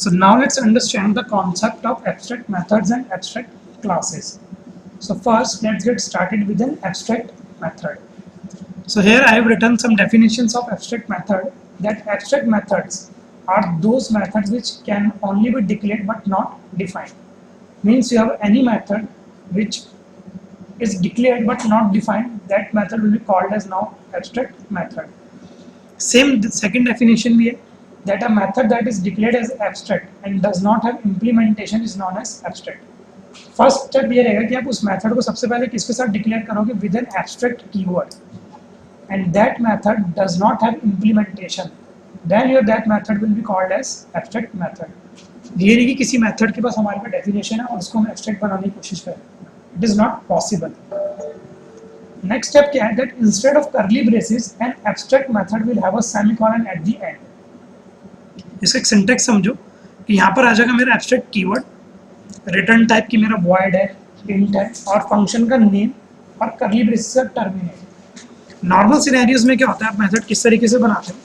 So now let's understand the concept of abstract methods and abstract classes. So first, let's get started with an abstract method. So here I have written some definitions of abstract method. That abstract methods are those methods which can only be declared but not defined. Means you have any method which is declared but not defined, that method will be called as now abstract method. Same second definition भी है, that a method that is declared as abstract and does not have implementation is known as abstract. First step ये रहेगा कि आप उस method को सबसे पहले किसके साथ डिक्लेयर करोगे, with an abstract keyword, and that method does not have implementation, then your that method will be called as abstract method. ये नहीं कि किसी मेथड के पास हमारे पास डेफिनेशन है और उसको हम एब्स्ट्रैक्ट बनाने की कोशिश करें, it is not possible. Next step क्या है, that instead of curly braces an abstract method will have a semicolon at the end. इसका एक सिंटैक्स समझो कि यहाँ पर आ जाएगा मेरा एब्स्ट्रैक्ट कीवर्ड, रिटर्न टाइप की मेरा वॉइड है, इंट है, और फंक्शन का नेम और कर्ली ब्रेसेस का टर्मिनेट। नॉर्मल सिनेरियोज में क्या होता है, आप मेथड किस तरीके से बनाते हो,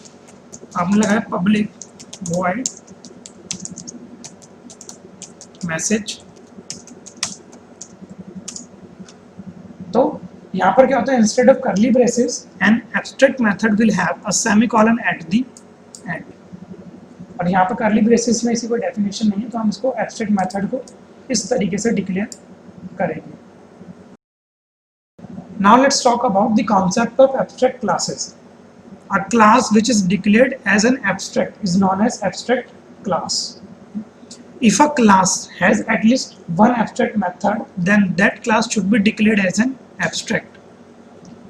आपने लगाया पब्लिक वॉइड मैसेज, तो यहाँ पर क्या होता है, instead of curly braces an abstract method will have a semicolon at the end. और यहाँ पर कर्ली ब्रेसेस में इसी कोई डेफिनेशन नहीं है, तो हम इसको एब्स्ट्रैक्ट मेथड को इस तरीके से डिक्लेयर करेंगे। Now let's talk about the concept of abstract classes. A class which is declared as an abstract is known as abstract class. If a class has at least one abstract method, then that class should be declared as an abstract.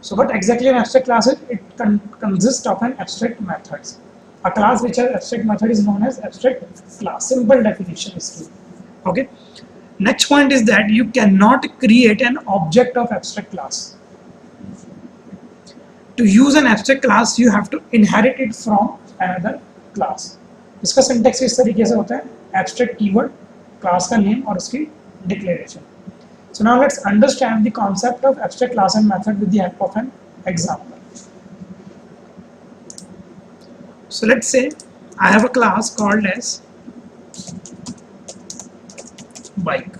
So what exactly an abstract class is? It consists of an abstract methods. A class which has abstract method is known as abstract class. Simple definition is key. Okay. Next point is that you cannot create an object of abstract class. To use an abstract class, you have to inherit it from another class. इसका syntax इस तरीके से होता है, abstract keyword, class का name और उसकी declaration. So now let's understand the concept of abstract class and method with the help of an example. So let's say I have a class called as bike.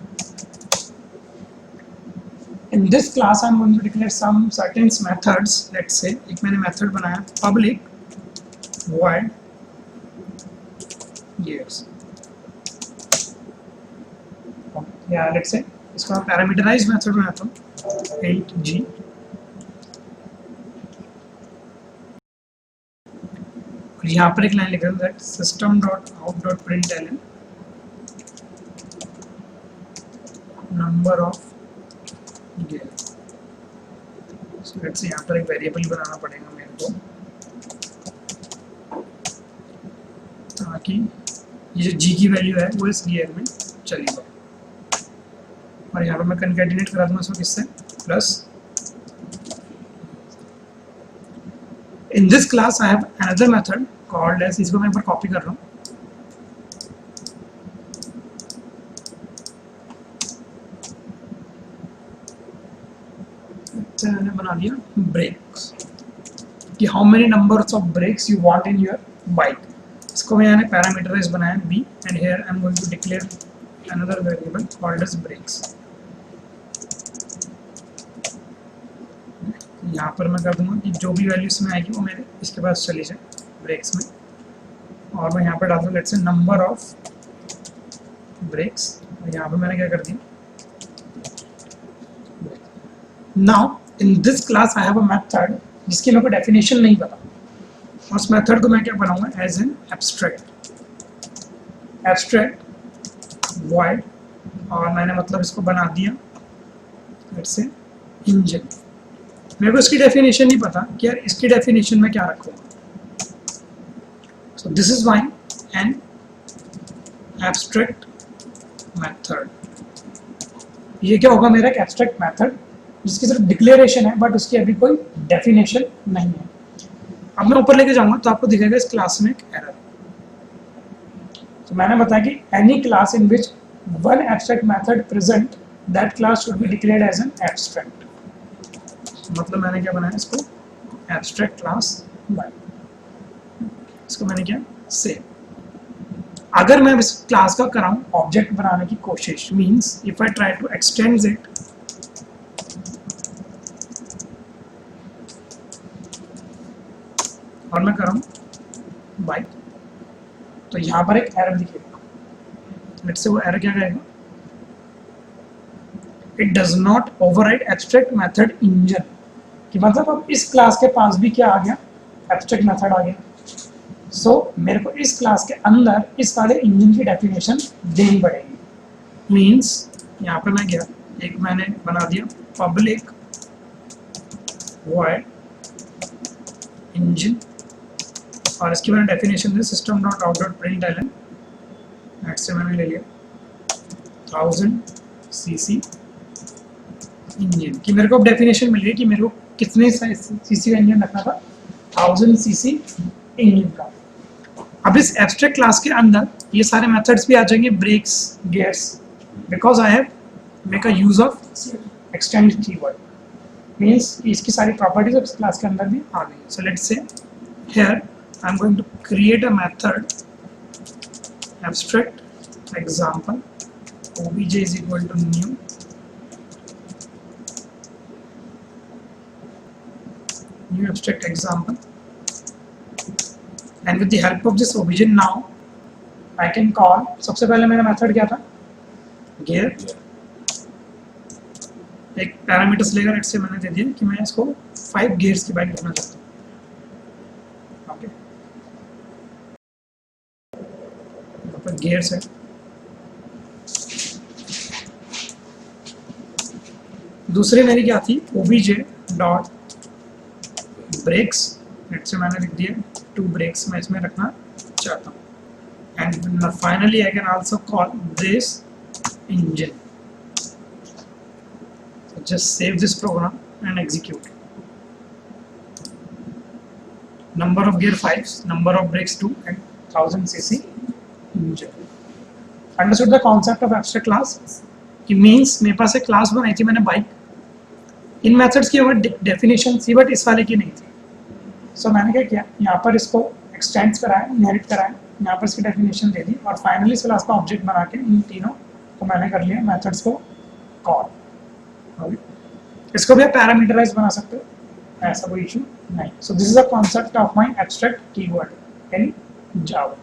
In this class I'm going to declare some certain methods. Let's say एक मैंने method बनाया public void gears. या let's say इसको मैं parameterise method बनाता हूँ int g, और यहाँ पर एक लाइन लिख रहा हूँ system dot out dot println number of gear. So let's say यहाँ पर एक वेरिएबल बनाना पड़ेगा मेरे को, ताकि ये जो g की वैल्यू है वो इस गियर में चली जाए, और यहाँ पर मैं कंकैटिनेट करा दूंगा इसको किससे, plus. In this class I have another method called as, इसको मैं एक बार कॉपी कर रहा हूँ, मैंने बना दिया ब्रेक्स, कि how many numbers of brakes you want in your bike. इसको मैंने पैरामीटराइज बनाया b, and here I am going to declare another variable called as brakes. यहाँ पर मैं कर दूंगा कि जो भी वैल्यू इसमें आएगी वो मेरे इसके पास चली जाए ब्रेक्स में, और मैं यहाँ पर डाल दूँ let's say number of breaks, और यहाँ पर मैंने क्या कर दिया, now in this class I have a method जिसकी मेरे को डेफिनेशन नहीं पता, और उस मेथड को मैं क्या बनाऊंगा एज एन एब्स्ट्रैक्ट वॉइड, और मैंने मतलब इसको बना दिया लेट्स से इंजन। मेरे को इसकी डेफिनेशन नहीं पता कि यार इसकी डेफिनेशन में क्या रखूँगा, so this is why an abstract method. ये क्या होगा, मेरा एक एब्स्ट्रैक्ट मेथड जिसकी सिर्फ डिक्लेरेशन है बट उसकी अभी कोई डेफिनेशन नहीं है। अब मैं ऊपर लेके जाऊंगा तो आपको दिखेगा इस क्लास में एक एरर। तो मैंने बताया कि any class in which one abstract method present, that class should be declared as an abstract. मतलब मैंने क्या बनाया, इसको एब्स्ट्रैक्ट क्लास बाय, इसको मैंने क्या सेव। अगर मैं इस क्लास का कराऊं ऑब्जेक्ट बनाने की कोशिश, means if I try to extend it, और मैं कराऊं बाइक, तो यहाँ पर एक एरर दिखेगा। लेट्स से वो एरर क्या कहेगा, it does not override abstract method engine, कि मतलब अब इस क्लास के पास भी क्या आ गया, एब्स्ट्रैक्ट मेथड आ गया। सो मेरे को इस क्लास के अंदर इस वाले इंजन की डेफिनेशन देनी पड़ेगी। मीन्स यहाँ पे मैं गया, एक मैंने बना दिया पब्लिक वॉइड इंजन, और इसकी मैंने डेफिनेशन दी system dot out dot println, net से मैंने ले लिया 1000 cc इंजन की। मेरे को अब डेफिनेशन मिल गई कि मेरे को कितने सीसी का इंजन रखना था, 1000 cc इंजन का। अब इस एब्स्ट्रैक्ट क्लास के अंदर ये सारे मेथड्स भी आ जाएंगे, brakes, gears, because I have make a use of extend keyword, means इसकी सारी प्रॉपर्टीज इस क्लास के अंदर भी आ गई। So let's say here I am going to create a method abstract example obj is equal to new abstract example, and with the help of this obj now I can call, सबसे पहले मेरा method क्या था, gear, एक parameters लेकर इससे मैंने दे दिया कि मैं इसको 5 गियर्स की बाइक लिखना चाहता हूँ। ओके, पर गियर्स है, दूसरी मेरी क्या थी, obj डॉट ब्रेक्स, से मैंने लिख दिया 2 ब्रेक्स मैं इसमें रखना चाहता हूँ, and finally I can also call this engine. Just save this program and execute. Number of gear 5, number of brakes 2 and 1000 cc engine. Understood the concept of abstract class, कि मीन्स मेरे पास एक class बनाई थी मैंने bike, इन methods की अगर definition थी बट इस वाले की नहीं थी। सो मैंने क्या किया, यहाँ पर इसको एक्सटेंड कराया, इनहेरिट कराया, यहाँ पर इसकी डेफिनेशन दे दी, और फाइनली इस क्लास का ऑब्जेक्ट बना के इन तीनों को मैंने कर लिया मेथड्स को कॉल। इसको भी आप पैरामीटराइज बना सकते हो, ऐसा कोई इशू नहीं। So this is the concept of my abstract keyword in Java.